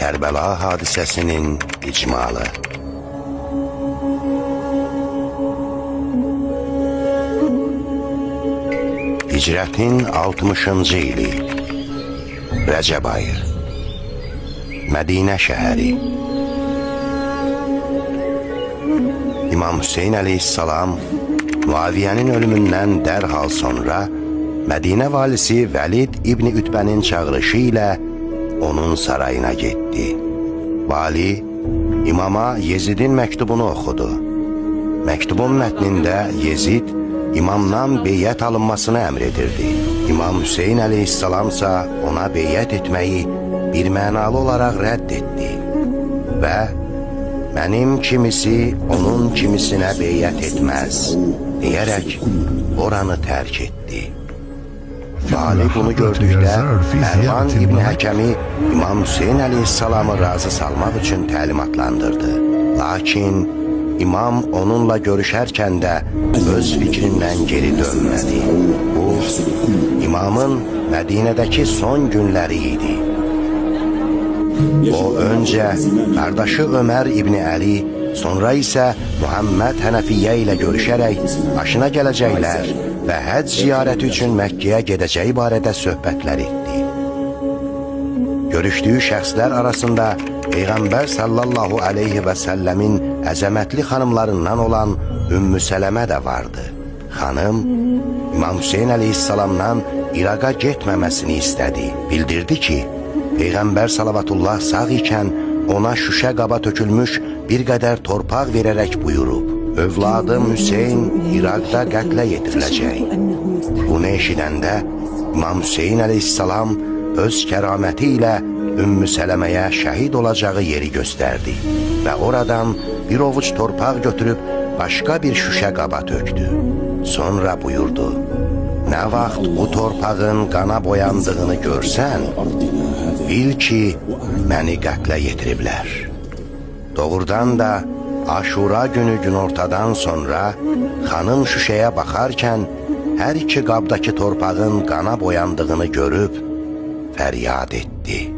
Kərbəla hadisəsinin icmalı. Hicrətin 60-cı ili, Rəcəb ayı, Mədinə şəhəri. İmam Hüseyin əleyhissalam Muaviyyənin ölümündən dərhal sonra Mədinə valisi Vəlid İbni Ütbənin çağırışı ilə onun sarayına getdi. Vali imama Yezidin məktubunu oxudu. Məktubun mətnində Yezid imamdan beyyət alınmasını əmr edirdi. İmam Hüseyin əleyhissalamsa ona beyyət etməyi bir mənalı olaraq rədd etdi və mənim kimisi onun kimisinə beyyət etməz deyərək oranı tərk etdi. Vali bunu gördükdə Ərvan İbni Həkəmi İmam Hüseyin əleyhissalamı razı salmaq üçün təlimatlandırdı. Lakin İmam onunla görüşərkən də öz fikrindən geri dönmədi. Bu, İmamın Mədinədəki son günləri idi. O, öncə qardaşı Ömər İbni Əli, sonra isə Muhammed Hənəfiyyə ilə görüşərək başına gələcəklər və həcc ziyarəti üçün Məkkəyə gedəcəyi barədə söhbətlər etdi. Görüşdüyü şəxslər arasında Peyğəmbər sallallahu aleyhi və səlləmin əzəmətli xanımlarından olan Ümmü Sələmə də vardı. Xanım, İmam Hüseyin əleyhissalamdan İraqa getməməsini istədi. Bildirdi ki, Peyğəmbər salavatullah sağ ikən ona şüşə qaba tökülmüş bir qədər torpaq verərək buyurub, övladım Hüseyin İraqda qətlə yetiriləcək. Bunu eşidəndə İmam Hüseyin əleyhissalam öz kəraməti ilə Ümmü Sələməyə şəhid olacağı yeri göstərdi və oradan bir ovuc torpaq götürüb başqa bir şüşə qaba tökdü. Sonra buyurdu, nə vaxt bu torpağın qana boyandığını görsən, bil ki, məni qətlə yetiriblər. Doğrudan da Aşura günü günortadan sonra xanım şüşəyə baxarkən hər iki qabdakı torpağın qana boyandığını görüb fəryad etdi.